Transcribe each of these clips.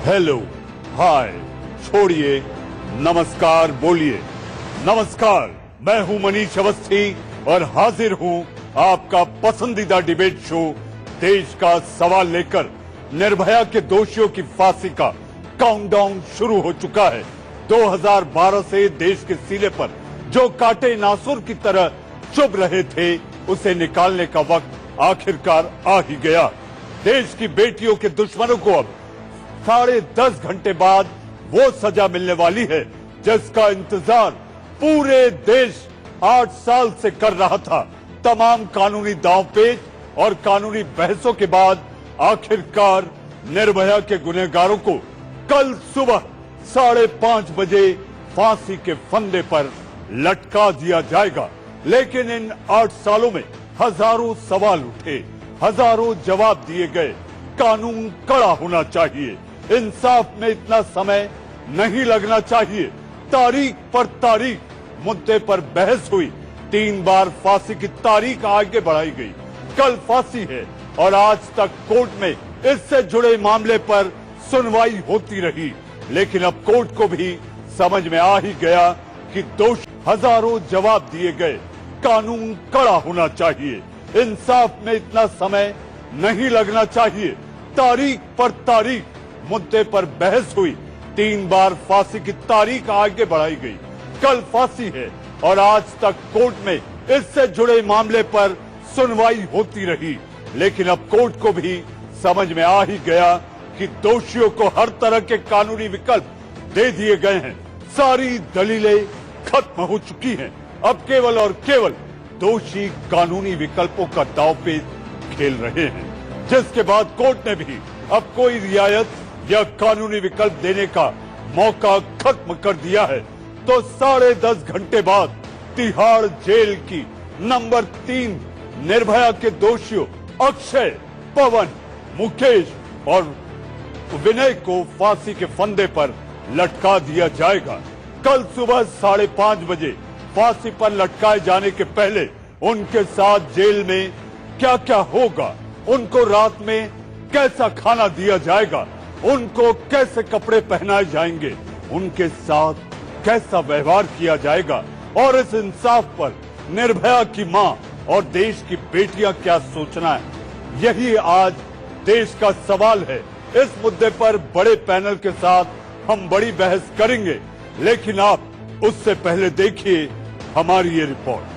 Hello, हाय, छोड़िए, नमस्कार बोलिए। नमस्कार, मैं हूं मनीष अवस्थी और हाजिर हूं आपका पसंदीदा डिबेट शो देश का सवाल लेकर। निर्भया के दोषियों की फांसी का काउंटडाउन शुरू हो चुका है। 2012 से देश के सीने पर जो कांटे नासुर की तरह चुभ रहे थे, उसे निकालने का वक्त आखिरकार आ ही गया। देश की बेटियों के दुश्मनों को अब 10.5 घंटे बाद वो सजा मिलने वाली है जिसका इंतजार पूरे देश 8 साल से कर रहा था। तमाम कानूनी दांवपेच और कानूनी बहसों के बाद आखिरकार निर्भया के गुनहगारों को कल सुबह 5:30 बजे फांसी के फंदे पर लटका दिया जाएगा। लेकिन इन 8 सालों में हजारों सवाल उठे, हजारों जवाब दिए गए। कानून कड़ा होना चाहिए, इंसाफ में इतना समय नहीं लगना चाहिए। तारीख पर तारीख मुद्दे पर बहस हुई, 3 बार फांसी की तारीख आगे बढ़ाई गई। कल फांसी है और आज तक कोर्ट में इससे जुड़े मामले पर सुनवाई होती रही। लेकिन अब कोर्ट को भी समझ में आ ही गया कि दोषी हजारों जवाब दिए गए। कानून कड़ा होना चाहिए, इंसाफ में इतना समय नहीं लगना चाहिए। तारीख पर तारीख मुद्दे पर बहस हुई, 3 बार फांसी की तारीख आगे बढ़ाई गई। कल फांसी है और आज तक कोर्ट में इससे जुड़े मामले पर सुनवाई होती रही। लेकिन अब कोर्ट को भी समझ में आ ही गया कि दोषियों को हर तरह के कानूनी विकल्प दे दिए गए हैं। सारी दलीलें खत्म हो चुकी हैं। अब केवल और केवल दोषी कानूनी विकल्पों का दांवपेच खेल रहे हैं, जिसके बाद कोर्ट ने भी अब कोई रियायत या कानूनी विकल्प देने का मौका खत्म कर दिया है। तो 10.5 घंटे बाद तिहाड़ जेल की नंबर 3 निर्भया के दोषियों अक्षय, पवन, मुकेश और विनय को फांसी के फंदे पर लटका दिया जाएगा। कल सुबह 5:30 बजे फांसी पर लटकाए जाने के पहले उनके साथ जेल में क्या क्या होगा, उनको रात में कैसा खाना दिया जाएगा, उनको कैसे कपड़े पहनाए जाएंगे, उनके साथ कैसा व्यवहार किया जाएगा और इस इंसाफ पर निर्भया की मां और देश की बेटियां क्या सोचना है, यही आज देश का सवाल है। इस मुद्दे पर बड़े पैनल के साथ हम बड़ी बहस करेंगे, लेकिन आप उससे पहले देखिए हमारी ये रिपोर्ट।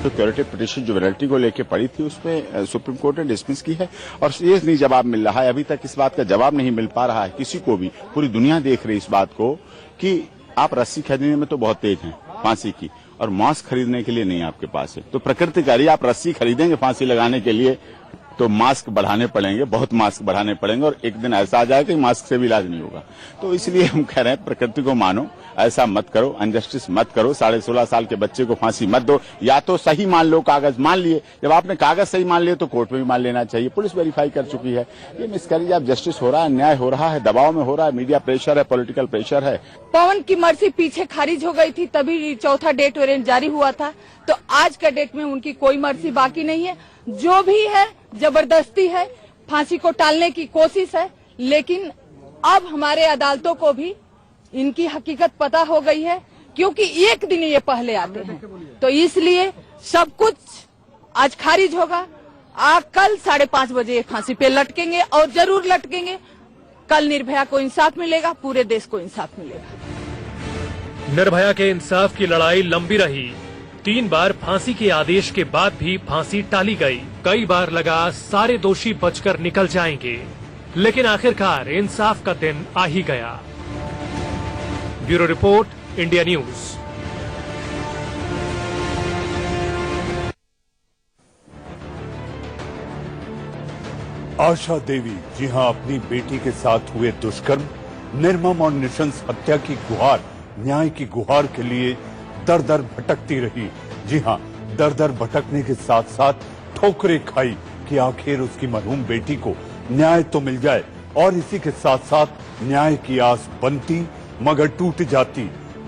तो क्यूरेटिव पिटीशन जुवेनिलिटी को लेकर पड़ी थी, उसमें सुप्रीम कोर्ट ने डिसमिस की है और ये नहीं जवाब मिल रहा है। अभी तक इस बात का जवाब नहीं मिल पा रहा है किसी को भी। पूरी दुनिया देख रही इस बात को कि आप रस्सी खरीदने में तो बहुत तेज हैं फांसी की, और मास्क खरीदने के लिए नहीं आपके पास है। तो प्रकृति कह रही है आप रस्सी खरीदेंगे फांसी लगाने के लिए तो मास्क बढ़ाने पड़ेंगे, बहुत मास्क बढ़ाने पड़ेंगे, और एक दिन ऐसा आ जाएगा कि मास्क से भी इलाज नहीं होगा। तो इसलिए हम कह रहे हैं प्रकृति को मानो, ऐसा मत करो, अनजस्टिस मत करो, 16.5 साल के बच्चे को फांसी मत दो। या तो सही मान लो, कागज मान लिए, जब आपने कागज सही मान लिए तो कोर्ट में भी मान लेना चाहिए, पुलिस वेरीफाई कर चुकी है। ये मिसकैरेज ऑफ जस्टिस हो रहा है, न्याय हो रहा है, दबाव में हो रहा है, मीडिया प्रेशर है, पॉलिटिकल प्रेशर है। पवन की मर्जी पीछे खारिज हो गई थी, तभी चौथा डेथ वारंट जारी हुआ था। तो आज का डेट में उनकी कोई मर्जी बाकी नहीं है, जो भी है जबरदस्ती है, फांसी को टालने की कोशिश है। लेकिन अब हमारे अदालतों को भी इनकी हकीकत पता हो गई है, क्योंकि एक दिन ये पहले आते हैं, तो इसलिए सब कुछ आज खारिज होगा। कल 5:30 बजे फांसी पे लटकेंगे, और जरूर लटकेंगे। कल निर्भया को इंसाफ मिलेगा, पूरे देश को इंसाफ मिलेगा। निर्भया के इंसाफ की लड़ाई लंबी रही। 3 बार फांसी के आदेश के बाद भी फांसी टाली गई। कई बार लगा सारे दोषी बचकर निकल जाएंगे, लेकिन आखिरकार इंसाफ का दिन आ ही गया। Bureau report, India News. Asha Devi, जी हां, अपनी बेटी के साथ हुए दुष्कर्म, निर्मम और निशंस हत्या की गुहार, न्याय की गुहार के लिए दर दर भटकती रही। जी हां, दर दर भटकने के साथ साथ ठोकरें खाई कि आखिर उसकी मरहूम बेटी को न्याय तो मिल जाए, और इसी के साथ साथ न्याय की आस बनती मगर टूट जाती।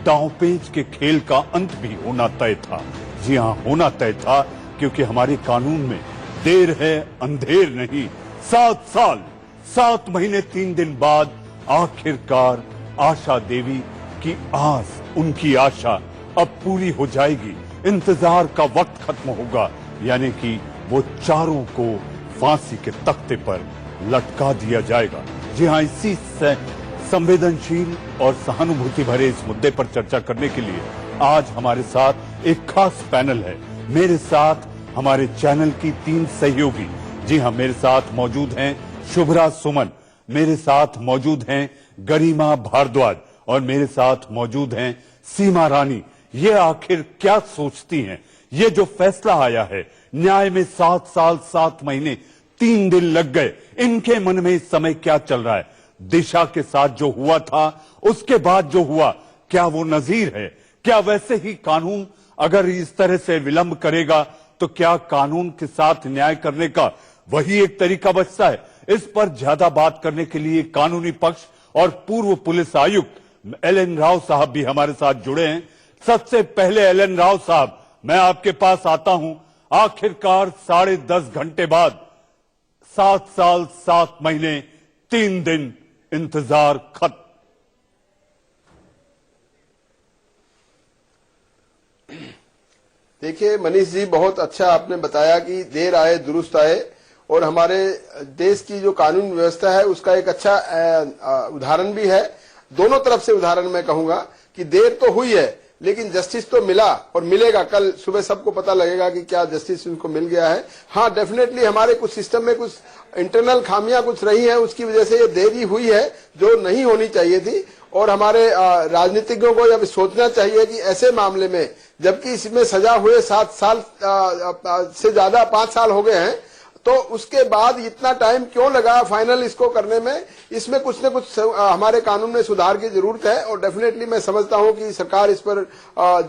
दांव पेच के खेल का अंत भी होना तय था। जी हां, होना तय था, क्योंकि हमारे कानून में देर है अंधेर नहीं। 7 साल 7 महीने 3 दिन बाद आखिरकार आशा देवी की आस, उनकी आशा अब पूरी हो जाएगी। इंतजार का वक्त खत्म होगा, यानी कि वो चारों को फांसी के तख्ते पर लटका दिया जाएगा। जी हां, इसी से संवेदनशील और सहानुभूति भरे इस मुद्दे पर चर्चा करने के लिए आज हमारे साथ एक खास पैनल है। मेरे साथ हमारे चैनल की 3 सहयोगी। जी हां, मेरे साथ मौजूद हैं शुभ्रा सुमन, मेरे साथ मौजूद हैं गरिमा भारद्वाज, और मेरे साथ मौजूद हैं सीमा रानी। ये आखिर क्या सोचती हैं? ये जो फैसला आया है, न्याय में 7 साल 7 महीने 3 दिन लग गए, इनके मन में इस समय क्या चल रहा है? दिशा के साथ जो हुआ था, उसके बाद जो हुआ, क्या वो नजीर है? क्या वैसे ही कानून अगर इस तरह से विलंब करेगा तो क्या कानून के साथ न्याय करने का वही एक तरीका बचता है? इस पर ज्यादा बात करने के लिए कानूनी पक्ष और पूर्व पुलिस आयुक्त एल.एन. राव साहब भी हमारे साथ जुड़े हैं। सबसे पहले एल.एन. राव साहब, मैं आपके पास आता हूं। आखिरकार 10.5 घंटे बाद 7 साल 7 महीने 3 दिन इंतजार खत्म। देखिए मनीष जी, बहुत अच्छा आपने बताया कि देर आए दुरुस्त आए, और हमारे देश की जो कानून व्यवस्था है उसका एक अच्छा उदाहरण भी है। दोनों तरफ से उदाहरण मैं कहूंगा कि देर तो हुई है, लेकिन जस्टिस तो मिला और मिलेगा। कल सुबह सबको पता लगेगा कि क्या जस्टिस उनको मिल गया है। हाँ, डेफिनेटली हमारे कुछ सिस्टम में कुछ इंटरनल खामियां कुछ रही हैं, उसकी वजह से ये देरी हुई है जो नहीं होनी चाहिए थी। और हमारे राजनीतिज्ञों को जब सोचना चाहिए कि ऐसे मामले में, जबकि इसमें सजा हुए 7 साल से ज्यादा 5 साल हो गए हैं, तो उसके बाद इतना टाइम क्यों लगा फाइनल इसको करने में? इसमें कुछ न कुछ हमारे कानून में सुधार की जरूरत है, और डेफिनेटली मैं समझता हूं कि सरकार इस पर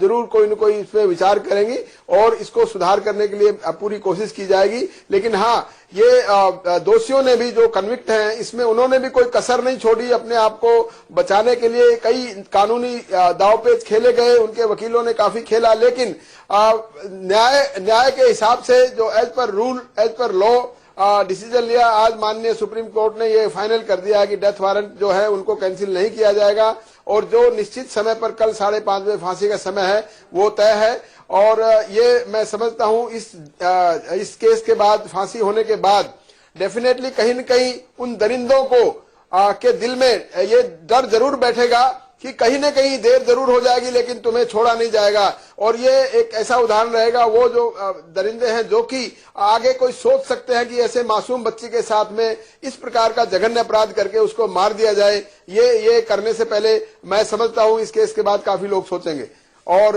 जरूर कोई न कोई इसमें विचार करेंगी और इसको सुधार करने के लिए पूरी कोशिश की जाएगी। लेकिन हाँ, ये दोषियों ने भी जो कन्विक्ट हैं, इसमें उन्होंने भी कोई कसर नहीं छोड़ी अपने आप को बचाने के लिए। कई कानूनी दावपेच खेले गए, उनके वकीलों ने काफी खेला, लेकिन न्याय के हिसाब से जो as per rule, as per law decision लिया। आज माननीय सुप्रीम कोर्ट ने ये फाइनल कर दिया है कि डेथ वारंट जो है उनको कैंसिल नहीं किया जाएगा, और जो निश्चित समय पर कल 5:30 बजे फांसी का समय है वो तय है। और ये मैं समझता हूं इस केस के बाद, फांसी होने के बाद डेफिनेटली कहीं न कहीं उन दरिंदों को के दिल में ये डर जरूर बैठेगा कि कहीं न कहीं देर जरूर हो जाएगी लेकिन तुम्हें छोड़ा नहीं जाएगा। और ये एक ऐसा उदाहरण रहेगा, वो जो दरिंदे हैं जो कि आगे कोई सोच सकते हैं कि ऐसे मासूम बच्ची के साथ में इस प्रकार का जघन्य अपराध करके उसको मार दिया जाए, ये करने से पहले मैं समझता हूं इस केस के बाद काफी लोग सोचेंगे। और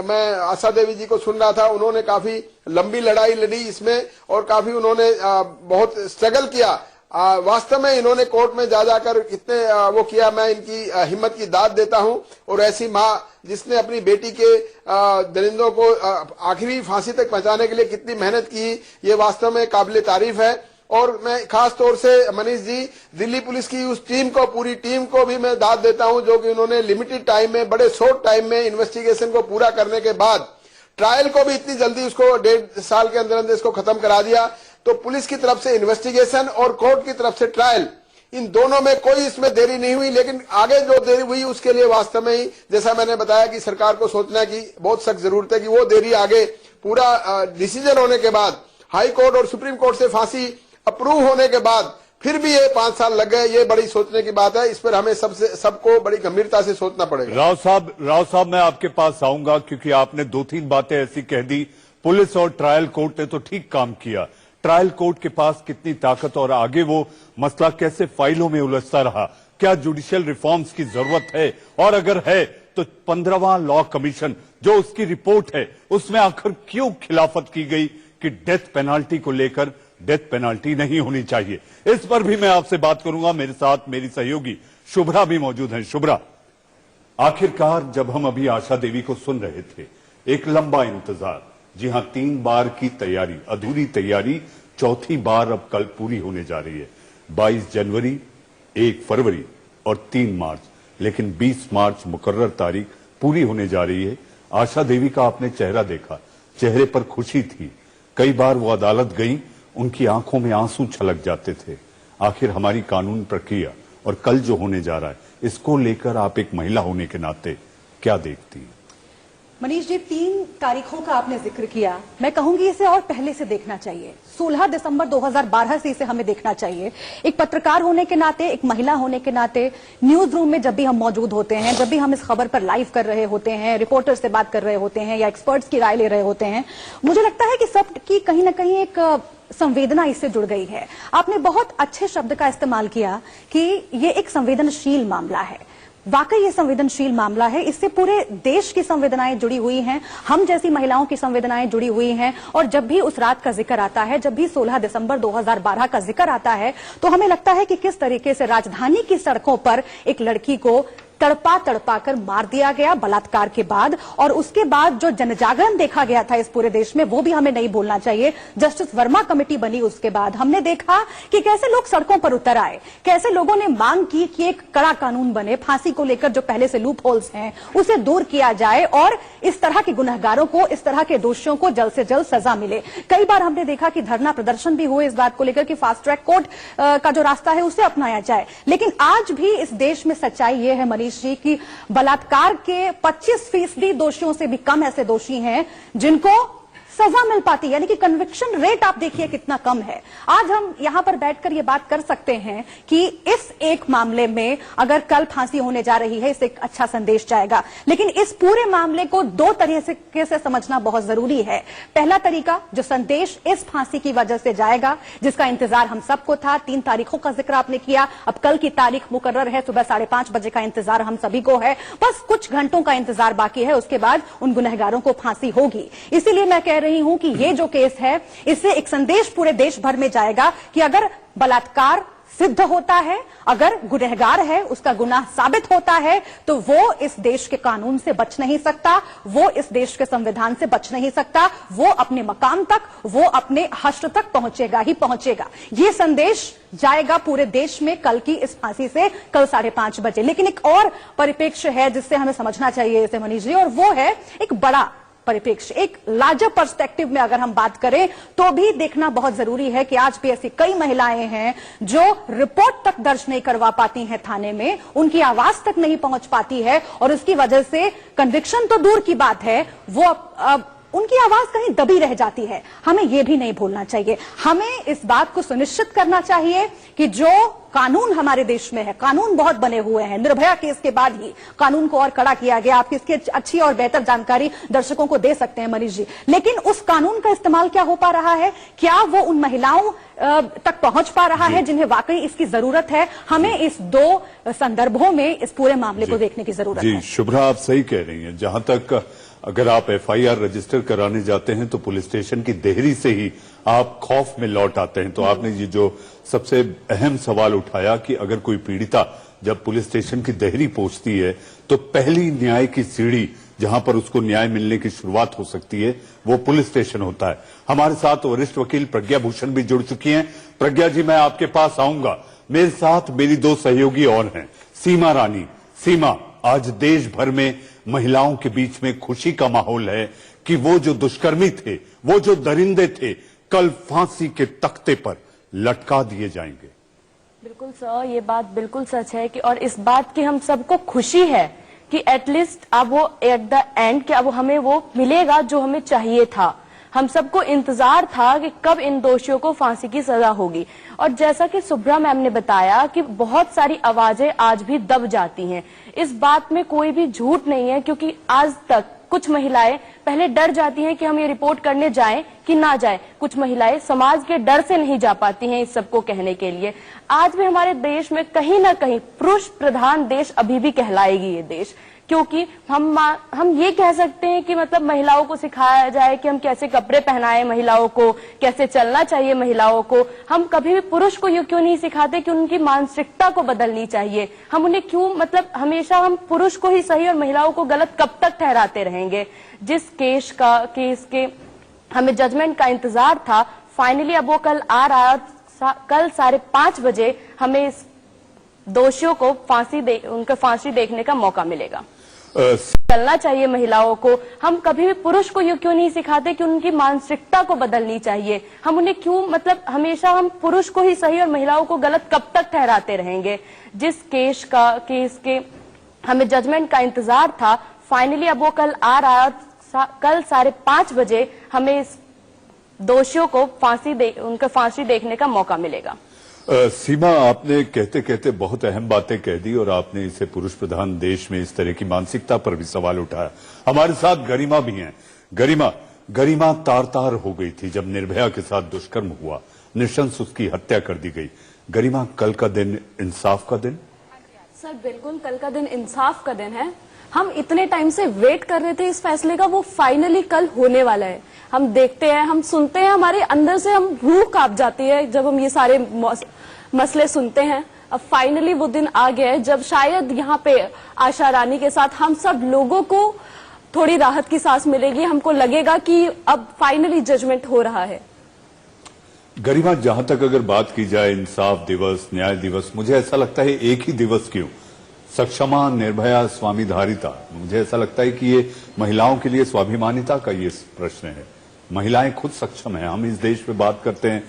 मैं आशा देवी जी को सुन रहा था, उन्होंने काफी लंबी लड़ाई लड़ी इसमें और काफी उन्होंने बहुत स्ट्रगल किया। वास्तव में इन्होंने कोर्ट में जा जाकर कितने वो किया, मैं इनकी हिम्मत की दाद देता हूं। और ऐसी माँ जिसने अपनी बेटी के दरिंदों को आखिरी फांसी तक पहुंचाने के लिए कितनी मेहनत की, ये वास्तव में काबिले तारीफ है। और मैं खास तौर से मनीष जी, दिल्ली पुलिस की उस टीम को, पूरी टीम को भी मैं दाद देता हूं जो कि उन्होंने लिमिटेड टाइम में, बड़े शॉर्ट टाइम में इन्वेस्टिगेशन को पूरा करने के बाद ट्रायल को भी इतनी जल्दी उसको 1.5 साल के अंदर अंदर इसको खत्म करा दिया। तो पुलिस की तरफ से इन्वेस्टिगेशन और कोर्ट की तरफ से ट्रायल, इन दोनों में कोई इसमें देरी नहीं हुई। लेकिन आगे जो देरी हुई उसके लिए वास्तव में ही, जैसा मैंने बताया, कि सरकार को सोचना की बहुत सख्त जरूरत है कि वो देरी आगे पूरा डिसीजन होने के बाद, हाई कोर्ट और सुप्रीम कोर्ट से फांसी अप्रूव होने के बाद फिर भी ये 5 साल लग गए, ये बड़ी सोचने की बात है। इस पर हमें सबको बड़ी गंभीरता से सोचना पड़ेगा। राव साहब मैं आपके पास आऊंगा क्योंकि आपने 2-3 बातें ऐसी कह दी। पुलिस और ट्रायल कोर्ट ने तो ठीक काम किया, ट्रायल कोर्ट के पास कितनी ताकत और आगे वो मसला कैसे फाइलों में उलझता रहा, क्या जुडिशियल रिफॉर्म्स की जरूरत है, और अगर है तो 15वां लॉ कमीशन जो उसकी रिपोर्ट है उसमें आखिर क्यों खिलाफत की गई कि डेथ पेनाल्टी को लेकर डेथ पेनाल्टी नहीं होनी चाहिए। इस पर भी मैं आपसे बात करूंगा। मेरे साथ मेरी सहयोगी शुभ्रा भी मौजूद हैं। शुभ्रा, आखिरकार जब हम अभी आशा देवी को सुन रहे थे, एक लंबा इंतजार, जी हां, 3 बार की तैयारी, अधूरी तैयारी 4थी बार अब कल पूरी होने जा रही है। 22 जनवरी, 1 फरवरी और 3 मार्च, लेकिन 20 मार्च मुकर्रर तारीख पूरी होने जा रही है। आशा देवी का आपने चेहरा देखा, चेहरे पर खुशी थी। कई बार वो अदालत गई, उनकी आंखों में आंसू छलक जाते थे। आखिर हमारी कानून प्रक्रिया और कल जो होने जा रहा है, इसको लेकर आप एक महिला होने के नाते क्या देखती हैं? मनीष जी, 3 तारीखों का आपने जिक्र किया, मैं कहूंगी इसे और पहले से देखना चाहिए। 16 दिसंबर 2012 से इसे हमें देखना चाहिए। एक पत्रकार होने के नाते, एक महिला होने के नाते, न्यूज रूम में जब भी हम मौजूद होते हैं, जब भी हम इस खबर पर लाइव कर रहे होते हैं, रिपोर्टर से बात कर रहे होते हैं या एक्सपर्ट्स की राय ले रहे होते हैं, मुझे लगता है कि सबकी कहीं ना कहीं एक संवेदना इससे जुड़ गई है। आपने बहुत अच्छे शब्द का इस्तेमाल किया कि ये एक संवेदनशील मामला है। वाकई ये संवेदनशील मामला है, इससे पूरे देश की संवेदनाएं जुड़ी हुई हैं, हम जैसी महिलाओं की संवेदनाएं जुड़ी हुई हैं। और जब भी उस रात का जिक्र आता है, जब भी 16 दिसंबर 2012 का जिक्र आता है, तो हमें लगता है कि किस तरीके से राजधानी की सड़कों पर एक लड़की को तड़पा कर मार दिया गया बलात्कार के बाद, और उसके बाद जो जनजागरण देखा गया था इस पूरे देश में, वो भी हमें नहीं भूलना चाहिए। जस्टिस वर्मा कमेटी बनी, उसके बाद हमने देखा कि कैसे लोग सड़कों पर उतर आए, कैसे लोगों ने मांग की कि एक कड़ा कानून बने, फांसी को लेकर जो पहले से लूप होल्स हैं उसे दूर किया जाए और इस तरह के गुनहगारों को, इस तरह के दोषियों को जल्द से जल्द सजा मिले। कई बार हमने देखा कि धरना प्रदर्शन भी हुए इस बात को लेकर कि फास्ट ट्रैक कोर्ट का जो रास्ता है उसे अपनाया जाए। लेकिन आज भी इस देश में सच्चाई ये है मनीष जी कि बलात्कार के 25% दोषियों से भी कम ऐसे दोषी हैं जिनको सजा मिल पाती है, यानी कि कन्विक्शन रेट आप देखिए कितना कम है। आज हम यहां पर बैठकर ये बात कर सकते हैं कि इस एक मामले में अगर कल फांसी होने जा रही है, इससे एक अच्छा संदेश जाएगा। लेकिन इस पूरे मामले को 2 तरीके से समझना बहुत जरूरी है। पहला तरीका, जो संदेश इस फांसी की वजह से जाएगा, जिसका इंतजार हम सबको था, 3 तारीखों का जिक्र आपने किया, अब कल की तारीख मुकर्रर है, सुबह 5:30 बजे का इंतजार हम सभी को है, बस कुछ घंटों का इंतजार बाकी है, उसके बाद उन गुनहगारों को फांसी होगी। इसीलिए मैं कह रही हूं कि ये जो केस है, इससे एक संदेश पूरे देश भर में जाएगा कि अगर बलात्कार सिद्ध होता है, अगर गुनहगार है, उसका गुनाह साबित होता है, तो वो इस देश के कानून से बच नहीं सकता, वो इस देश के संविधान से बच नहीं सकता, वो अपने मकाम तक, वो अपने हश्र तक पहुंचेगा ही पहुंचेगा। ये संदेश जाएगा पूरे देश में कल की इस फांसी से, कल 5:30 बजे। लेकिन एक और परिप्रेक्ष्य है जिससे हमें समझना चाहिए इसे मनीष जी, और वो है एक बड़ा परिप्रेक्ष्य, एक लार्जर पर्सपेक्टिव में अगर हम बात करें तो भी देखना बहुत जरूरी है कि आज भी ऐसी कई महिलाएं हैं जो रिपोर्ट तक दर्ज नहीं करवा पाती हैं थाने में, उनकी आवाज तक नहीं पहुंच पाती है, और उसकी वजह से कन्विक्शन तो दूर की बात है, वो उनकी आवाज कहीं दबी रह जाती है। हमें यह भी नहीं भूलना चाहिए, हमें इस बात को सुनिश्चित करना चाहिए कि जो कानून हमारे देश में है, कानून बहुत बने हुए हैं। निर्भया केस के बाद ही कानून को और कड़ा किया गया। आप इसकी अच्छी और बेहतर जानकारी दर्शकों को दे सकते हैं मनीष जी, लेकिन उस कानून का इस्तेमाल क्या हो पा रहा है? क्या वो उन महिलाओं तक पहुंच पा रहा है जिन्हें वाकई इसकी जरूरत है? हमें इस दो संदर्भों में इस पूरे मामले को देखने की जरूरत है। शुभ्रा, आप सही कह रही हैं। जहां तक अगर आप एफआईआर रजिस्टर कराने जाते हैं तो पुलिस स्टेशन की देहरी से ही आप खौफ में लौट आते हैं। तो आपने ये जो सबसे अहम सवाल उठाया कि अगर कोई पीड़िता जब पुलिस स्टेशन की देहरी पहुंचती है तो पहली न्याय की सीढ़ी जहां पर उसको न्याय मिलने की शुरुआत हो सकती है वो पुलिस स्टेशन होता है। हमारे साथ वरिष्ठ वकील प्रज्ञा भूषण भी जुड़ चुकी हैं। प्रज्ञा जी, मैं आपके पास आऊंगा। मेरे साथ मेरी दो सहयोगी और हैं, सीमा रानी। सीमा, आज देश भर में महिलाओं के बीच में खुशी का माहौल है कि वो जो दुष्कर्मी थे, वो जो दरिंदे थे, कल फांसी के तख्ते पर लटका दिए जाएंगे। बिल्कुल सर, ये बात बिल्कुल सच है कि और इस बात की हम सबको खुशी है कि एटलीस्ट अब वो एट द एंड कि अब हमें वो मिलेगा जो हमें चाहिए था। हम सबको इंतजार था कि कब इन दोषियों को फांसी की सजा होगी। और जैसा कि शुभ्रा मैम ने बताया कि बहुत सारी आवाजें आज भी दब जाती हैं। इस बात में कोई भी झूठ नहीं है, क्योंकि आज तक कुछ महिलाएं पहले डर जाती हैं कि हम ये रिपोर्ट करने जाएं कि ना जाएं। कुछ महिलाएं समाज के डर से नहीं जा पाती हैं इस सबको कहने के लिए। आज भी हमारे देश में कहीं ना कहीं पुरुष प्रधान देश अभी भी कहलाएगी ये देश, क्योंकि हम ये कह सकते हैं कि मतलब महिलाओं को सिखाया जाए कि हम कैसे कपड़े पहनाएं, महिलाओं को कैसे चलना चाहिए, महिलाओं को हम कभी भी पुरुष को ये क्यों नहीं सिखाते कि उनकी मानसिकता को बदलनी चाहिए। हम उन्हें क्यों मतलब हमेशा हम पुरुष को ही सही और महिलाओं को गलत कब तक ठहराते रहेंगे। जिस केस के हमें जजमेंट का इंतजार था, फाइनली अब वो कल आ रहा है। कल 5:30 बजे हमें इस दोषियों को उनका फांसी देखने का मौका मिलेगा। चलना चाहिए महिलाओं को। हम कभी भी पुरुष को ये क्यों नहीं सिखाते कि उनकी मानसिकता को बदलनी चाहिए। हम उन्हें क्यों मतलब हमेशा हम पुरुष को ही सही और महिलाओं को गलत कब तक ठहराते रहेंगे। जिस केस के हमें जजमेंट का इंतजार था, फाइनली अब वो कल आ रहा है। कल 5:30 बजे हमें इस दोषियों को उनका फांसी देखने का मौका मिलेगा। सीमा, आपने कहते कहते बहुत अहम बातें कह दी और आपने इसे पुरुष प्रधान देश में इस तरह की मानसिकता पर भी सवाल उठाया। हमारे साथ गरिमा भी हैं। गरिमा तार-तार हो गई थी जब निर्भया के साथ दुष्कर्म हुआ, नृशंस उसकी हत्या कर दी गई। गरिमा, कल का दिन इंसाफ का दिन? सर बिल्कुल, कल का दिन इंसाफ का दिन है। हम इतने टाइम से वेट कर रहे थे इस फैसले का, वो फाइनली कल होने वाला है। हम देखते हैं, हम सुनते हैं, हमारे अंदर से हम रूह कांप जाती है जब हम ये सारे मसले सुनते हैं। अब फाइनली वो दिन आ गया है जब शायद यहाँ पे आशा रानी के साथ हम सब लोगों को थोड़ी राहत की सांस मिलेगी। हमको लगेगा कि अब फाइनली जजमेंट हो रहा है। गरिमा, जहां तक अगर बात की जाए इंसाफ दिवस, न्याय दिवस, मुझे ऐसा लगता है एक ही दिवस क्यों, सक्षमा, निर्भया, स्वामीधारिता, मुझे ऐसा लगता है कि ये महिलाओं के लिए स्वाभिमानिता का ये प्रश्न है। महिलाएं खुद सक्षम हैं। हम इस देश में बात करते हैं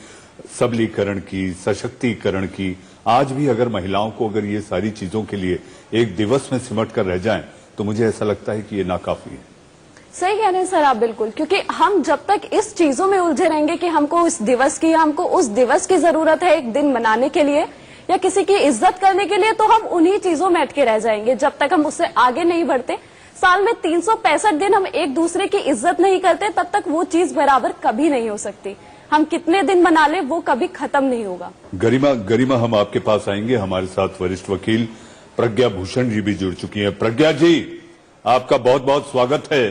सबलीकरण की, सशक्तिकरण की। आज भी अगर महिलाओं को अगर ये सारी चीजों के लिए एक दिवस में सिमट कर रह जाएं, तो मुझे ऐसा लगता है कि ये नाकाफी है। सही कह रहे हैं सर आप बिल्कुल, क्योंकि हम जब तक इस चीजों में उलझे रहेंगे कि हमको इस दिवस की जरूरत है एक दिन मनाने के लिए या किसी की इज्जत करने के लिए, तो हम उन्हीं चीजों में अटके रह जाएंगे जब तक हम उससे आगे नहीं बढ़ते। साल में 365 दिन हम एक दूसरे की इज्जत नहीं करते, तब तक वो चीज बराबर कभी नहीं हो सकती। हम कितने दिन मना ले वो कभी खत्म नहीं होगा। गरिमा, हम आपके पास आएंगे। हमारे साथ वरिष्ठ वकील प्रज्ञा भूषण जी भी जुड़ चुकी हैं। प्रज्ञा जी, आपका बहुत बहुत स्वागत है।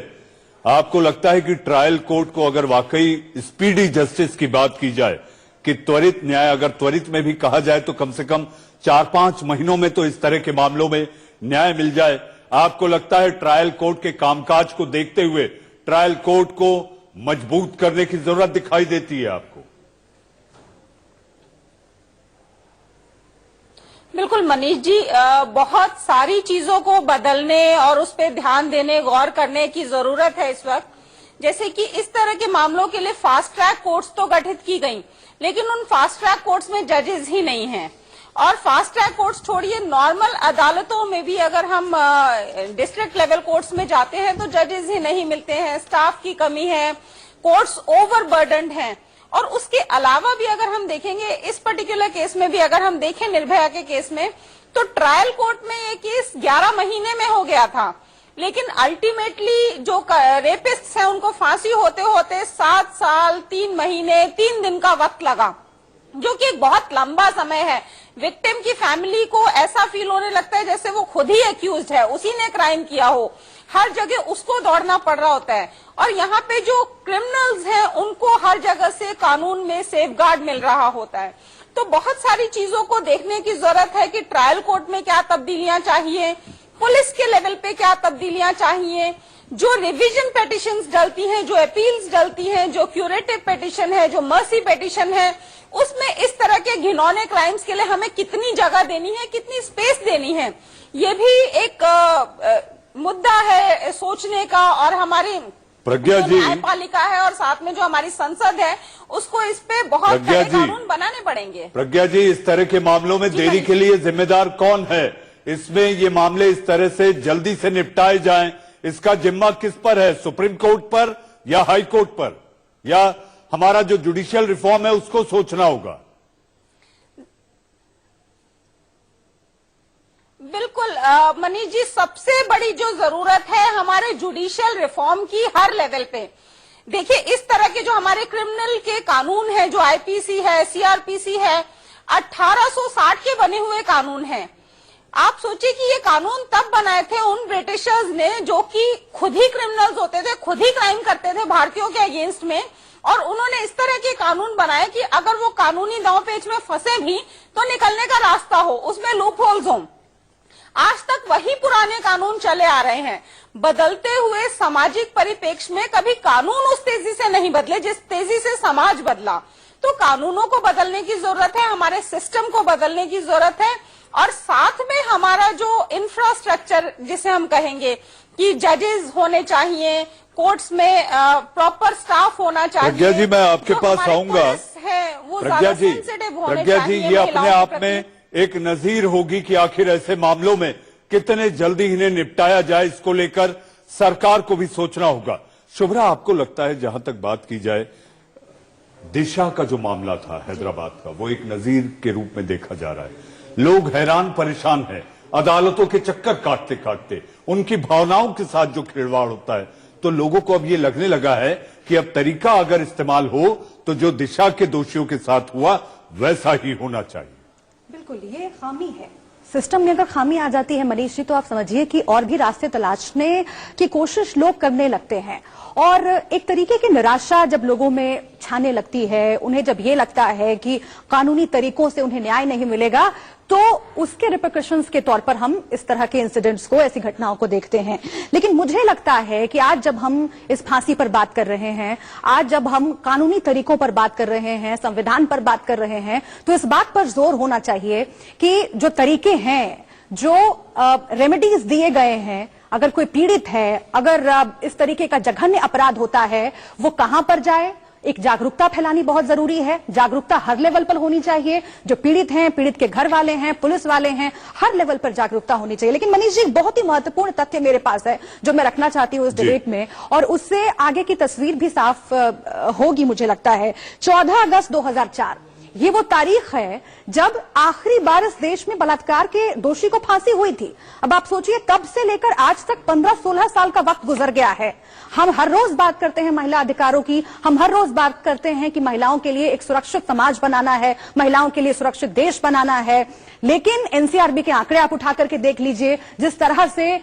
आपको लगता है कि ट्रायल कोर्ट को अगर वाकई स्पीडी जस्टिस की बात की जाए कि त्वरित न्याय, अगर त्वरित में भी कहा जाए तो कम से कम 4-5 महीनों में तो इस तरह के मामलों में न्याय मिल जाए, आपको लगता है ट्रायल कोर्ट के कामकाज को देखते हुए ट्रायल कोर्ट को मजबूत करने की जरूरत दिखाई देती है आपको? बिल्कुल मनीष जी, बहुत सारी चीजों को बदलने और उस पर ध्यान देने, गौर करने की जरूरत है इस वक्त। जैसे कि इस तरह के मामलों के लिए फास्ट ट्रैक कोर्ट्स तो गठित की गई, लेकिन उन फास्ट ट्रैक कोर्ट्स में जजेस ही नहीं हैं। और फास्ट ट्रैक कोर्ट्स छोड़िए, नॉर्मल अदालतों में भी अगर हम डिस्ट्रिक्ट लेवल कोर्ट्स में जाते हैं तो जजेस ही नहीं मिलते हैं, स्टाफ की कमी है, कोर्ट्स ओवरबर्डन्ड हैं। और उसके अलावा भी अगर हम देखेंगे इस पर्टिकुलर केस में भी अगर हम देखें निर्भया के केस में, तो ट्रायल कोर्ट में ये केस 11 महीने में हो गया था, लेकिन अल्टीमेटली जो रेपिस्ट हैं उनको फांसी होते होते 7 साल 3 महीने 3 दिन का वक्त लगा, जो कि एक बहुत लंबा समय है। विक्टिम की फैमिली को ऐसा फील होने लगता है जैसे वो खुद ही एक्यूज्ड है, उसी ने क्राइम किया हो, हर जगह उसको दौड़ना पड़ रहा होता है। और यहाँ पे जो क्रिमिनल्स हैं उनको हर जगह से कानून में सेफगार्ड मिल रहा होता है। तो बहुत सारी चीजों को देखने की जरूरत है कि ट्रायल कोर्ट में क्या तब्दीलियां चाहिए, पुलिस के लेवल पे क्या तब्दीलियां चाहिए, जो रिवीजन पेटिशंस डलती हैं, जो अपील्स डलती हैं, जो क्यूरेटिव पेटिशन है, जो मर्सी पेटिशन है, उसमें इस तरह के घिनौने क्राइम्स के लिए हमें कितनी जगह देनी है, कितनी स्पेस देनी है, ये भी एक मुद्दा है सोचने का। और हमारी प्रज्ञा जी, न्यायपालिका है और साथ में जो हमारी संसद है उसको इस पे बहुत कड़े कानून बनाने पड़ेंगे। प्रज्ञा जी, इस तरह के मामलों में देरी के लिए जिम्मेदार कौन है? इसमें ये मामले इस तरह से जल्दी से निपटाए जाएं, इसका जिम्मा किस पर है? सुप्रीम कोर्ट पर या हाई कोर्ट पर, या हमारा जो जुडिशियल रिफॉर्म है उसको सोचना होगा? बिल्कुल मनीष जी, सबसे बड़ी जो जरूरत है हमारे जुडिशियल रिफॉर्म की हर लेवल पे। देखिए, इस तरह के जो हमारे क्रिमिनल के कानून है, जो आईपीसी है, सीआरपीसी है, 1860 के बने हुए कानून हैं। आप सोचिए कि ये कानून तब बनाए थे उन ब्रिटिशर्स ने जो कि खुद ही क्रिमिनल्स होते थे, खुद ही क्राइम करते थे भारतीयों के अगेंस्ट में, और उन्होंने इस तरह के कानून बनाए कि अगर वो कानूनी दांवपेच में फंसे भी तो निकलने का रास्ता हो, उसमें लूप होल्स हो। आज तक वही पुराने कानून चले आ रहे हैं। बदलते हुए सामाजिक परिप्रेक्ष्य में कभी कानून उस तेजी से नहीं बदले जिस तेजी से समाज बदला। तो कानूनों को बदलने की जरूरत है, हमारे सिस्टम को बदलने की जरूरत है, और साथ में हमारा जो इंफ्रास्ट्रक्चर जिसे हम कहेंगे कि जजेस होने चाहिए, कोर्ट्स में प्रॉपर स्टाफ होना चाहिए। प्रज्ञा जी, मैं आपके पास आऊंगा। प्रज्ञा जी, ये अपने आप में एक नजीर होगी कि आखिर ऐसे मामलों में कितने जल्दी इन्हें निपटाया जाए, इसको लेकर सरकार को भी सोचना होगा। शुभ्रा, आपको लगता है, जहां तक बात की जाए, दिशा का जो मामला था हैदराबाद का, वो एक नजीर के रूप में देखा जा रहा है। लोग हैरान परेशान हैं अदालतों के चक्कर काटते काटते, उनकी भावनाओं के साथ जो खिलवाड़ होता है। तो लोगों को अब ये लगने लगा है कि अब तरीका अगर इस्तेमाल हो तो जो दिशा के दोषियों के साथ हुआ वैसा ही होना चाहिए। बिल्कुल, ये खामी है सिस्टम में। अगर खामी आ जाती है मनीष जी, तो आप समझिए कि और भी रास्ते तलाशने की कोशिश लोग करने लगते हैं, और एक तरीके की निराशा जब लोगों में छाने लगती है, उन्हें जब ये लगता है कि कानूनी तरीकों से उन्हें न्याय नहीं मिलेगा, तो उसके रिपरकशंस के तौर पर हम इस तरह के इंसिडेंट्स को, ऐसी घटनाओं को देखते हैं। लेकिन मुझे लगता है कि आज जब हम इस फांसी पर बात कर रहे हैं, आज जब हम कानूनी तरीकों पर बात कर रहे हैं, संविधान पर बात कर रहे हैं, तो इस बात पर जोर होना चाहिए कि जो तरीके हैं, जो रेमेडीज दिए गए हैं, अगर कोई पीड़ित है, अगर इस तरीके का जघन्य अपराध होता है, वो कहां पर जाए। एक जागरूकता फैलानी बहुत जरूरी है। जागरूकता हर लेवल पर होनी चाहिए। जो पीड़ित हैं, पीड़ित के घर वाले हैं, पुलिस वाले हैं, हर लेवल पर जागरूकता होनी चाहिए। लेकिन मनीष जी, बहुत ही महत्वपूर्ण तथ्य मेरे पास है जो मैं रखना चाहती हूँ इस डिबेट में, और उससे आगे की तस्वीर भी साफ होगी मुझे लगता है। 14 अगस्त 2004 ये वो तारीख है जब आखिरी बार इस देश में बलात्कार के दोषी को फांसी हुई थी। अब आप सोचिए, तब से लेकर आज तक 15-16 साल का वक्त गुजर गया है। हम हर रोज बात करते हैं महिला अधिकारों की, हम हर रोज बात करते हैं कि महिलाओं के लिए एक सुरक्षित समाज बनाना है, महिलाओं के लिए सुरक्षित देश बनाना है। लेकिन एनसीआरबी के आंकड़े आप उठा करके देख लीजिए, जिस तरह से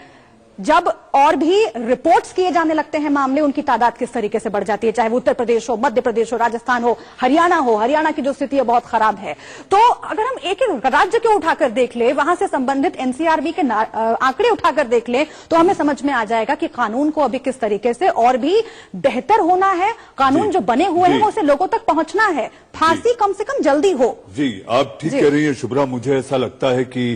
जब और भी रिपोर्ट्स किए जाने लगते हैं मामले, उनकी तादाद किस तरीके से बढ़ जाती है, चाहे वो उत्तर प्रदेश हो, मध्य प्रदेश हो, राजस्थान हो, हरियाणा की जो स्थिति है बहुत खराब है। तो अगर हम एक एक राज्य को उठाकर देख ले, वहां से संबंधित एनसीआरबी के आंकड़े उठाकर देख ले, तो हमें समझ में आ जाएगा कि कानून को अभी किस तरीके से और भी बेहतर होना है। कानून जो बने हुए हैं उसे लोगों तक पहुंचना है, फांसी कम से कम जल्दी हो। जी, आप ठीक कह रही है शुभ्रा। मुझे ऐसा लगता है कि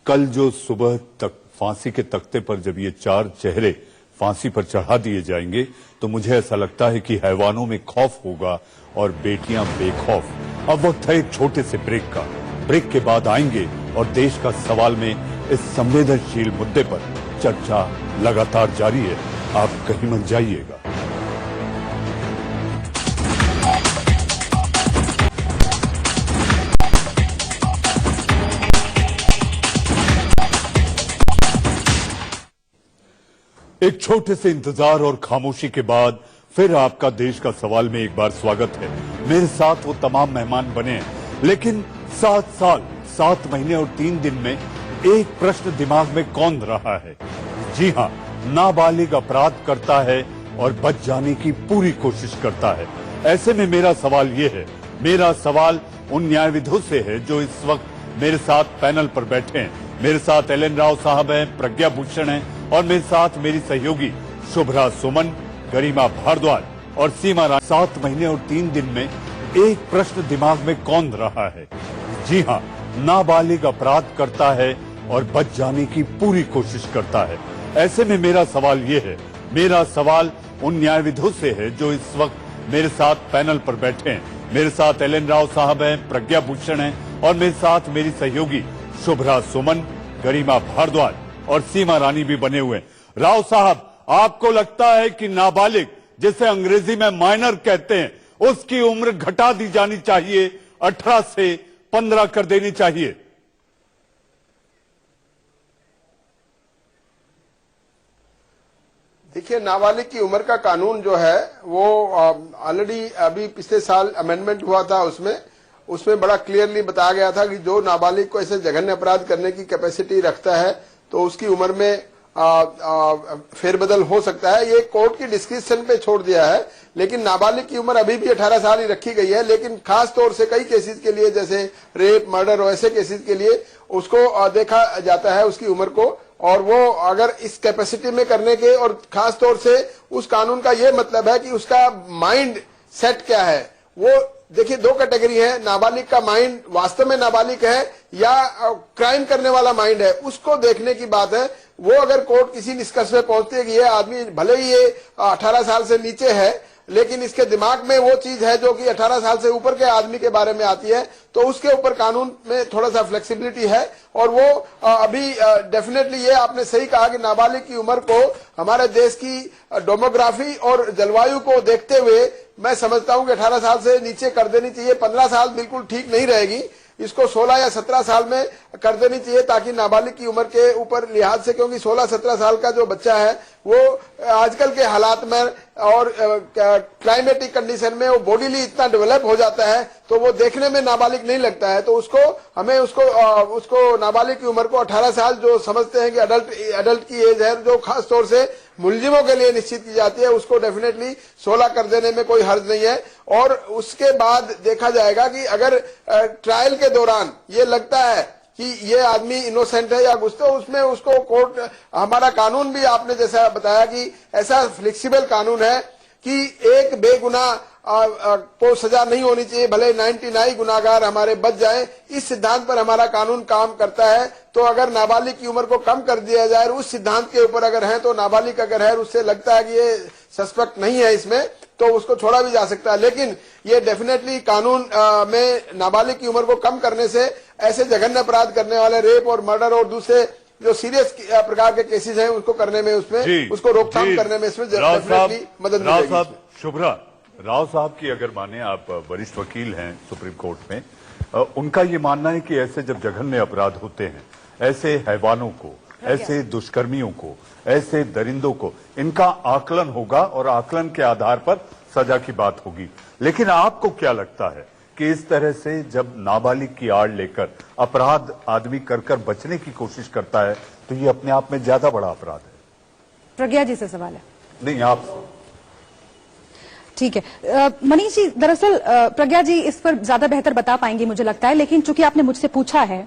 कल जो सुबह तक फांसी के तख्ते पर जब ये 4 चेहरे फांसी पर चढ़ा दिए जाएंगे, तो मुझे ऐसा लगता है कि हैवानों में खौफ होगा और बेटियां बेखौफ। अब वक्त है एक छोटे से ब्रेक का। ब्रेक के बाद आएंगे और देश का सवाल में इस संवेदनशील मुद्दे पर चर्चा लगातार जारी है। आप कहीं मत जाइएगा। एक छोटे से इंतजार और खामोशी के बाद फिर आपका देश का सवाल में एक बार स्वागत है। मेरे साथ वो तमाम मेहमान बने हैं, लेकिन 7 साल 7 महीने और 3 दिन में एक प्रश्न दिमाग में कौंध रहा है। जी हाँ, नाबालिग अपराध करता है और बच जाने की पूरी कोशिश करता है। ऐसे में मेरा सवाल ये है, मेरा सवाल उन न्यायविदों से है जो इस वक्त मेरे साथ पैनल पर बैठे हैं। मेरे साथ एल.एन. राव साहब हैं, प्रज्ञा भूषण हैं और मेरे साथ मेरी सहयोगी शुभ्रा सुमन, गरिमा भारद्वाज और सीमा रानी। 7 महीने और 3 दिन में एक प्रश्न दिमाग में कौंध रहा है। जी हाँ, नाबालिग अपराध करता है और बच जाने की पूरी कोशिश करता है। ऐसे में मेरा सवाल ये है, मेरा सवाल उन न्यायविदों से है जो इस वक्त मेरे साथ पैनल पर बैठे हैं। मेरे साथ एल.एन. राव साहब हैं, प्रज्ञा भूषण हैं और मेरे साथ मेरी सहयोगी शुभ्रा सुमन, गरिमा भारद्वाज और सीमा रानी भी बने हुए हैं। राव साहब, आपको लगता है कि नाबालिग, जिसे अंग्रेजी में माइनर कहते हैं, उसकी उम्र घटा दी जानी चाहिए, 18 से 15 कर देनी चाहिए? देखिए, नाबालिग की उम्र का कानून जो है वो ऑलरेडी अभी पिछले साल अमेंडमेंट हुआ था। उसमें बड़ा क्लियरली बताया गया था कि जो नाबालिग को ऐसे जघन्य अपराध करने की कैपेसिटी रखता है तो उसकी उम्र में फेरबदल हो सकता है। ये कोर्ट की डिस्क्रिप्शन पे छोड़ दिया है, लेकिन नाबालिग की उम्र अभी भी 18 साल ही रखी गई है। लेकिन खास तौर से कई केसेस के लिए, जैसे रेप, मर्डर और ऐसे केसेस के लिए उसको देखा जाता है उसकी उम्र को, और वो अगर इस कैपेसिटी में करने के, और खास तौर से उस कानून का ये मतलब है कि उसका माइंड सेट क्या है। वो देखिए, 2 कैटेगरी है। नाबालिग का माइंड वास्तव में नाबालिग है या क्राइम करने वाला माइंड है, उसको देखने की बात है। वो अगर कोर्ट किसी निष्कर्ष में पहुंचती है कि ये आदमी भले ही ये 18 साल से नीचे है, लेकिन इसके दिमाग में वो चीज है जो कि 18 साल से ऊपर के आदमी के बारे में आती है, तो उसके ऊपर कानून में थोड़ा सा फ्लेक्सिबिलिटी है। और वो अभी डेफिनेटली ये आपने सही कहा कि नाबालिग की उम्र को हमारे देश की डेमोग्राफी और जलवायु को देखते हुए मैं समझता हूं कि 18 साल से नीचे कर देनी चाहिए। 15 साल बिल्कुल ठीक नहीं रहेगी, इसको 16 या 17 साल में कर देनी चाहिए, ताकि नाबालिग की उम्र के ऊपर लिहाज से, क्योंकि 16-17 साल का जो बच्चा है वो आजकल के हालात में और क्लाइमेटिक कंडीशन में वो बॉडीली इतना डेवलप हो जाता है तो वो देखने में नाबालिग नहीं लगता है। तो हमें उसको नाबालिग की उम्र को 18 साल जो समझते हैं कि अडल्ट की एज है, जो खास तौर से मुलजिमों के लिए निश्चित की जाती है, उसको डेफिनेटली 16 कर देने में कोई हर्ज नहीं है। और उसके बाद देखा जाएगा कि अगर ट्रायल के दौरान ये लगता है कि ये आदमी इनोसेंट है या कुछ, तो उसमें उसको कोर्ट, हमारा कानून भी आपने जैसा बताया कि ऐसा फ्लेक्सिबल कानून है कि एक बेगुनाह को सजा नहीं होनी चाहिए, भले 99 गुनाहगार हमारे बच जाएं। इस सिद्धांत पर हमारा कानून काम करता है। तो अगर नाबालिग की उम्र को कम कर दिया जाए, उस सिद्धांत के ऊपर अगर है, तो नाबालिग अगर है, उससे लगता है कि ये सस्पेक्ट नहीं है इसमें, तो उसको छोड़ा भी जा सकता है। लेकिन ये डेफिनेटली कानून में नाबालिग की उम्र को कम करने से ऐसे जघन्य अपराध करने वाले, रेप और मर्डर और दूसरे जो सीरियस प्रकार के केसेस हैं, उसको करने में, उसमें उसको रोकथाम करने में इसमें डेफिनेटली मदद मिलेगी। राव साहब, शुभ्रा, राव साहब की अगर माने, आप वरिष्ठ वकील हैं सुप्रीम कोर्ट में, उनका ये मानना है कि ऐसे जब जघन्य अपराध होते हैं, ऐसे हैवानों को, ऐसे दुष्कर्मियों को, ऐसे दरिंदों को, इनका आकलन होगा और आकलन के आधार पर सजा की बात होगी। लेकिन आपको क्या लगता है कि इस तरह से जब नाबालिग की आड़ लेकर अपराध आदमी कर बचने की कोशिश करता है, तो ये अपने आप में ज्यादा बड़ा अपराध है? प्रज्ञा जी से सवाल है। नहीं, आप ठीक है। मनीष जी, दरअसल प्रज्ञा जी इस पर ज्यादा बेहतर बता पाएंगी मुझे लगता है, लेकिन चूंकि आपने मुझसे पूछा है,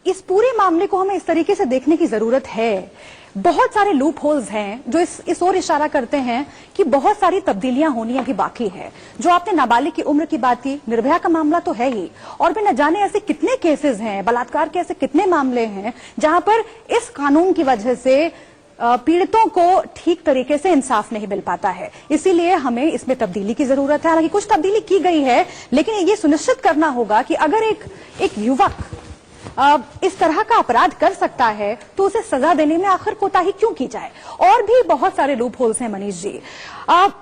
इस पूरे मामले को हमें इस तरीके से देखने की जरूरत है। बहुत सारे लूप होल्स हैं जो इस ओर इशारा करते हैं कि बहुत सारी तब्दीलियां होनी अभी बाकी है। जो आपने नाबालिग की उम्र की बात की, निर्भया का मामला तो है ही, और भी न जाने ऐसे कितने केसेस हैं, बलात्कार के ऐसे कितने मामले हैं जहां पर इस कानून की वजह से पीड़ितों को ठीक तरीके से इंसाफ नहीं मिल पाता है। इसीलिए हमें इसमें तब्दीली की जरूरत है। हालांकि कुछ तब्दीली की गई है, लेकिन ये सुनिश्चित करना होगा कि अगर एक युवक इस तरह का अपराध कर सकता है तो उसे सजा देने में आखिर कोताही क्यों की जाए। और भी बहुत सारे लूप होल्स हैं मनीष जी।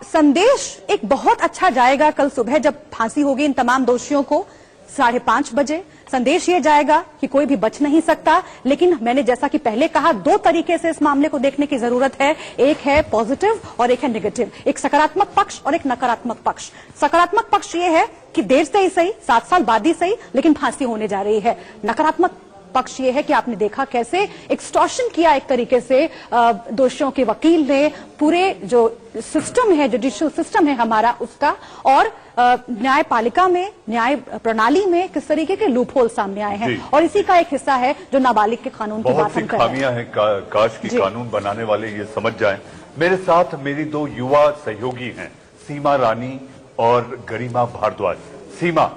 संदेश एक बहुत अच्छा जाएगा कल सुबह जब फांसी होगी इन तमाम दोषियों को 5:30 बजे। संदेश ये जाएगा कि कोई भी बच नहीं सकता। लेकिन मैंने जैसा कि पहले कहा, दो तरीके से इस मामले को देखने की जरूरत है। एक है पॉजिटिव और एक है नेगेटिव, एक सकारात्मक पक्ष और एक नकारात्मक पक्ष। सकारात्मक पक्ष ये है कि देर से ही सही, 7 साल बाद ही सही, लेकिन फांसी होने जा रही है। नकारात्मक पक्ष ये है कि आपने देखा कैसे एक्सटॉर्शन किया एक तरीके से दोषियों के वकील ने, पूरे जो सिस्टम है, जुडिशियल सिस्टम है हमारा, उसका, और न्यायपालिका में, न्याय प्रणाली में किस तरीके के लूपहोल सामने आए हैं। और इसी का एक हिस्सा है जो नाबालिग के कानून की बात हम कर रहे हैं। खामियां हैं, काश की कानून बनाने वाले ये समझ जाएं। मेरे साथ मेरी 2 युवा सहयोगी हैं, सीमा रानी और गरिमा भारद्वाज। सीमा,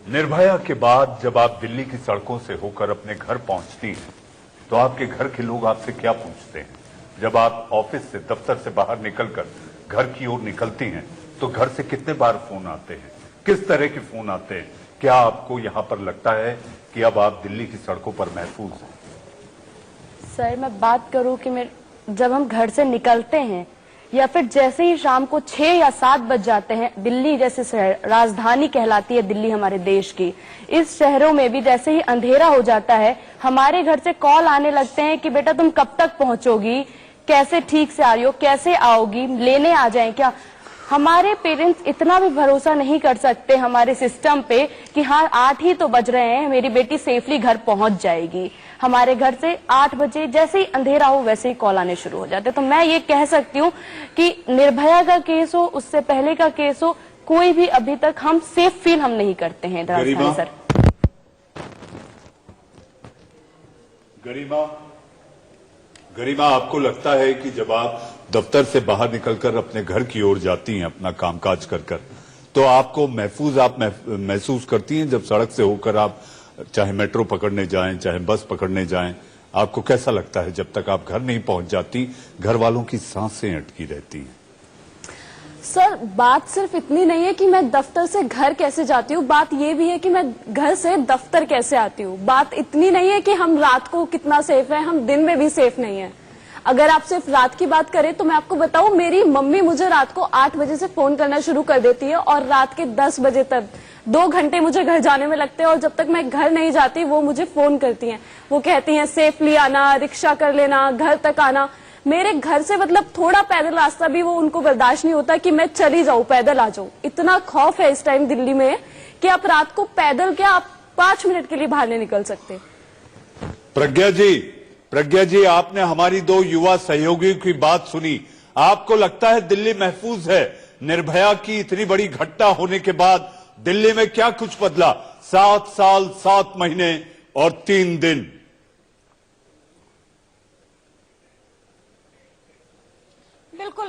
निर्भया के बाद जब आप दिल्ली की सड़कों से होकर अपने घर पहुंचती हैं, तो आपके घर के लोग आपसे क्या पूछते हैं? जब आप ऑफिस से, दफ्तर से बाहर निकलकर घर की ओर निकलती हैं, तो घर से कितने बार फोन आते हैं? किस तरह के फोन आते हैं? क्या आपको यहाँ पर लगता है कि अब आप दिल्ली की सड़कों पर महफूज हैं? सर, मैं बात करूं कि जब हम घर से निकलते हैं या फिर जैसे ही शाम को 6 या 7 बज जाते हैं, दिल्ली जैसे शहर, राजधानी कहलाती है दिल्ली हमारे देश की, इस शहरों में भी जैसे ही अंधेरा हो जाता है, हमारे घर से कॉल आने लगते हैं कि बेटा तुम कब तक पहुंचोगी, कैसे ठीक से आ रही हो, कैसे आओगी, लेने आ जाएं क्या। हमारे पेरेंट्स इतना भी भरोसा नहीं कर सकते हमारे सिस्टम पे कि हाँ 8 ही तो बज रहे हैं, मेरी बेटी सेफली घर पहुंच जाएगी। हमारे घर से 8 बजे जैसे ही अंधेरा हो वैसे ही कॉल आने शुरू हो जाते। तो मैं ये कह सकती हूँ कि निर्भया का केस हो, उससे पहले का केस हो, कोई भी अभी तक हम सेफ फील हम नहीं करते हैं राजधानी सर। गरिमा, आपको लगता है कि जब आप दफ्तर से बाहर निकलकर अपने घर की ओर जाती हैं अपना कामकाज कर, तो आपको महफूज आप महसूस करती हैं? जब सड़क से होकर आप चाहे मेट्रो पकड़ने जाएं, चाहे बस पकड़ने जाएं, आपको कैसा लगता है? जब तक आप घर नहीं पहुंच जाती, घर वालों की सांसें अटकी रहती हैं। सर, बात सिर्फ इतनी नहीं है कि मैं दफ्तर से घर कैसे जाती हूँ, बात ये भी है कि मैं घर से दफ्तर कैसे आती हूँ। बात इतनी नहीं है कि हम रात को कितना सेफ है, हम दिन में भी सेफ नहीं है। अगर आप सिर्फ रात की बात करें तो मैं आपको बताऊं, मेरी मम्मी मुझे रात को 8 बजे से फोन करना शुरू कर देती है और रात के 10 बजे तक 2 घंटे मुझे घर जाने में लगते हैं। और जब तक मैं घर नहीं जाती वो मुझे फोन करती हैं, वो कहती हैं सेफली आना, रिक्शा कर लेना, घर तक आना। मेरे घर से मतलब थोड़ा पैदल रास्ता भी वो उनको बर्दाश्त नहीं होता कि मैं चली जाऊं, पैदल आ जाऊं। इतना खौफ है इस टाइम दिल्ली में कि आप रात को पैदल क्या, आप 5 मिनट के लिए बाहर नहीं निकल सकते। प्रज्ञा जी, आपने हमारी 2 युवा सहयोगियों की बात सुनी। आपको लगता है दिल्ली महफूज है? निर्भया की इतनी बड़ी घटना होने के बाद दिल्ली में क्या कुछ बदला? 7 साल 7 महीने और 3 दिन। बिल्कुल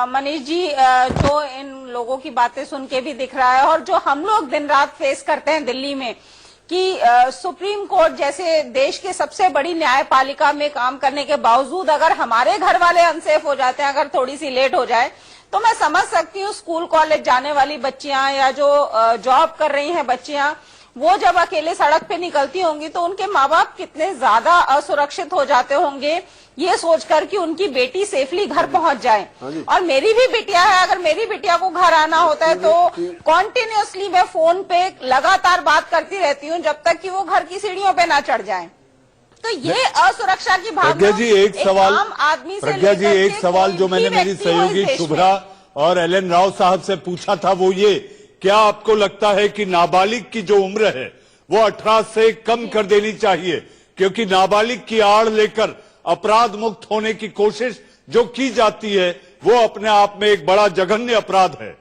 मनीष जी, जो इन लोगों की बातें सुन के भी दिख रहा है और जो हम लोग दिन रात फेस करते हैं दिल्ली में कि सुप्रीम कोर्ट जैसे देश की सबसे बड़ी न्यायपालिका में काम करने के बावजूद अगर हमारे घर वाले अनसेफ हो जाते हैं, अगर थोड़ी सी लेट हो जाए, तो मैं समझ सकती हूँ स्कूल कॉलेज जाने वाली बच्चियां या जो जॉब कर रही हैं बच्चियां, वो जब अकेले सड़क पे निकलती होंगी तो उनके माँ बाप कितने ज्यादा असुरक्षित हो जाते होंगे ये सोचकर कि उनकी बेटी सेफली घर पहुंच जाए। और मेरी भी बिटिया है, अगर मेरी बिटिया को घर आना होता है तो कॉन्टिन्यूअसली मैं फोन पे लगातार बात करती रहती हूँ जब तक कि वो घर की सीढ़ियों पे ना चढ़ जाए। तो ये असुरक्षा की भावना प्रज्ञा जी, एक सवाल, आम आदमी से प्रज्ञा जी, एक सवाल जो मैंने मेरी सहयोगी शुभ्रा और एलन राव साहब से पूछा था वो ये, क्या आपको लगता है कि नाबालिग की जो उम्र है वो 18 से कम कर देनी चाहिए? क्योंकि नाबालिग की आड़ लेकर अपराध मुक्त होने की कोशिश जो की जाती है वो अपने आप में एक बड़ा जघन्य अपराध है।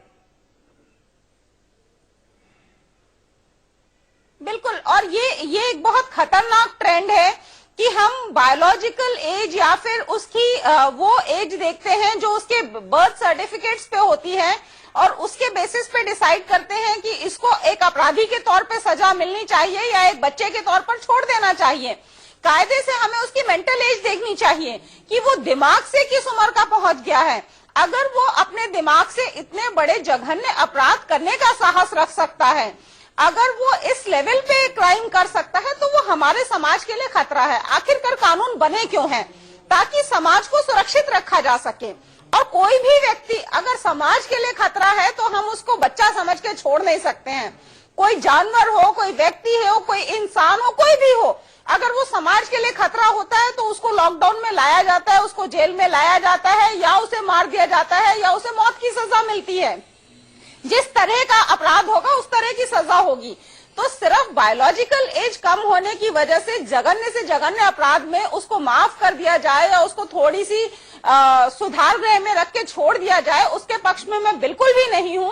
बिल्कुल, और ये एक बहुत खतरनाक ट्रेंड है कि हम बायोलॉजिकल एज या फिर उसकी वो एज देखते हैं जो उसके बर्थ सर्टिफिकेट्स पे होती है और उसके बेसिस पे डिसाइड करते हैं कि इसको एक अपराधी के तौर पे सजा मिलनी चाहिए या एक बच्चे के तौर पर छोड़ देना चाहिए। कायदे से हमें उसकी मेंटल एज देखनी चाहिए कि वो दिमाग से किस उम्र का पहुंच गया है। अगर वो अपने दिमाग से इतने बड़े जघन्य अपराध करने का साहस रख सकता है, अगर वो इस लेवल पे क्राइम कर सकता है, तो वो हमारे समाज के लिए खतरा है। आखिरकार कानून बने क्यों हैं? ताकि समाज को सुरक्षित रखा जा सके। और कोई भी व्यक्ति अगर समाज के लिए खतरा है तो हम उसको बच्चा समझ के छोड़ नहीं सकते हैं। कोई जानवर हो, कोई व्यक्ति हो, कोई इंसान हो, कोई भी हो, अगर वो समाज के लिए खतरा होता है तो उसको लॉकडाउन में लाया जाता है, उसको जेल में लाया जाता है, या उसे मार दिया जाता है, या उसे मौत की सजा मिलती है। जिस तरह का अपराध होगा उस तरह की सजा होगी। तो सिर्फ बायोलॉजिकल एज कम होने की वजह से जघन्य अपराध में उसको माफ कर दिया जाए या उसको थोड़ी सी सुधार गृह में रख के छोड़ दिया जाए, उसके पक्ष में मैं बिल्कुल भी नहीं हूं।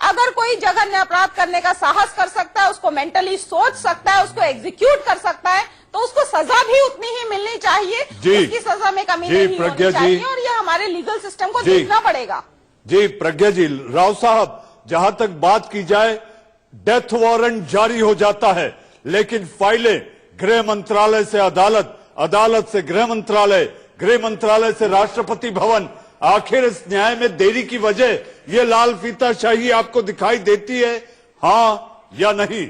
अगर कोई जघन्य अपराध करने का साहस कर सकता है, उसको मेंटली सोच सकता है, उसको एग्जीक्यूट कर सकता है, तो उसको सजा भी उतनी ही मिलनी चाहिए, उसकी सजा में कमी नहीं होनी चाहिए, और ये हमारे लीगल सिस्टम को देखना पड़ेगा। जी प्रज्ञा जी, राव साहब, जहां तक बात की जाए, डेथ वारंट जारी हो जाता है, लेकिन फाइलें गृह मंत्रालय से अदालत, अदालत से गृह मंत्रालय, गृह मंत्रालय से राष्ट्रपति भवन, आखिर इस न्याय में देरी की वजह ये लाल फीताशाही आपको दिखाई देती है, हाँ या नहीं?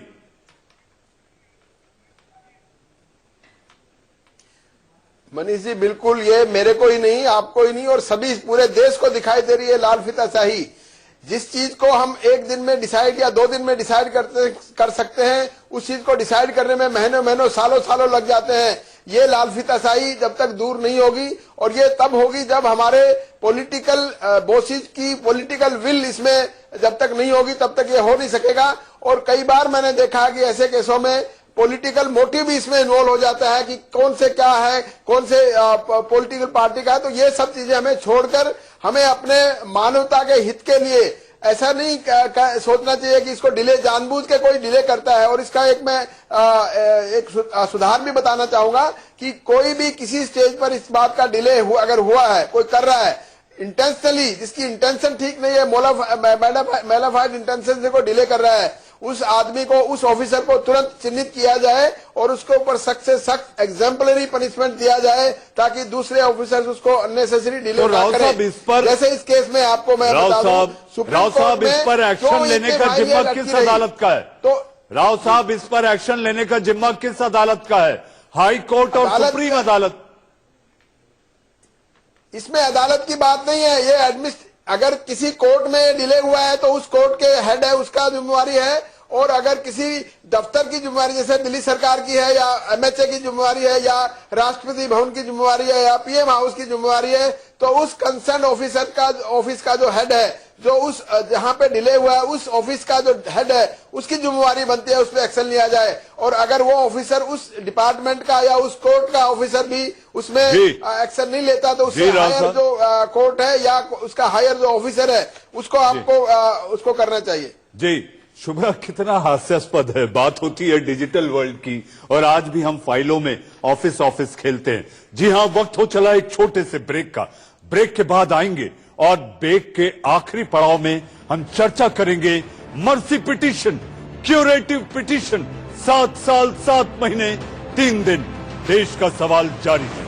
मनीष जी, बिल्कुल, ये मेरे को ही नहीं, आपको ही नहीं, और सभी पूरे देश को दिखाई दे रही है लाल फीताशाही। जिस चीज को हम एक दिन में डिसाइड या 2 दिन में डिसाइड कर सकते हैं, उस चीज को डिसाइड करने में महीनों सालों लग जाते हैं। ये लाल फीताशाही जब तक दूर नहीं होगी, और ये तब होगी जब हमारे पॉलिटिकल बोसिज की पॉलिटिकल विल इसमें जब तक नहीं होगी, तब तक ये हो नहीं सकेगा। और कई बार मैंने देखा कि ऐसे केसों में पॉलिटिकल मोटिव भी इसमें इन्वॉल्व हो जाता है कि कौन से क्या है, कौन से पॉलिटिकल पार्टी का है। तो ये सब चीजें हमें छोड़कर हमें अपने मानवता के हित के लिए ऐसा नहीं सोचना चाहिए कि इसको डिले जानबूझ के कोई डिले करता है। और इसका एक मैं एक सुधार भी बताना चाहूंगा कि कोई भी किसी स्टेज पर इस बात का डिले अगर हुआ है, कोई कर रहा है इंटेंशनली, जिसकी इंटेंशन ठीक नहीं है, मेलाफाइड इंटेंशन से कोई डिले कर रहा है, उस आदमी को, उस ऑफिसर को तुरंत चिन्हित किया जाए और उसके ऊपर सख्त से सख्त एग्जाम्पलरी पनिशमेंट दिया जाए, ताकि दूसरे ऑफिसर्स उसको अननेसेसरी डिले ना करें। जैसे इस केस में आपको मैं बता दूं, राव साहब, इस पर एक्शन लेने का जिम्मा किस अदालत का है? तो राव साहब, इस पर एक्शन लेने का जिम्मा किस अदालत का है? हाई कोर्ट और सुप्रीम अदालत? इसमें अदालत की बात नहीं है, ये अगर किसी कोर्ट में डिले हुआ है तो उस कोर्ट के हेड है, उसका जिम्मेवारी है। और अगर किसी दफ्तर की जिम्मेवारी, जैसे दिल्ली सरकार की है, या एमएचए की जिम्मेवारी है, या राष्ट्रपति भवन की जिम्मेवारी है, या पीएम हाउस की जिम्मेवारी है, तो उस कंसर्न ऑफिसर का, ऑफिस का जो हेड है, जो उस जहां पे डिले हुआ है, उस ऑफिस का जो हेड है, उसकी जिम्मेवारी बनती है उस पर एक्शन लिया जाए। और अगर वो ऑफिसर उस डिपार्टमेंट का या उस कोर्ट का ऑफिसर भी उसमें एक्शन नहीं लेता, तो उससे हायर जो कोर्ट है या उसका हायर जो ऑफिसर है, उसको आपको उसको करना चाहिए। जी शुभ्रा, कितना हास्यास्पद है, बात होती है डिजिटल वर्ल्ड की, और आज भी हम फाइलों में ऑफिस खेलते हैं। जी हाँ, वक्त हो चला एक छोटे से ब्रेक का। ब्रेक के बाद आएंगे और ब्रेक के आखिरी पड़ाव में हम चर्चा करेंगे मर्सी पिटीशन, क्यूरेटिव पिटीशन, 7 साल 7 महीने 3 दिन। देश का सवाल जारी है।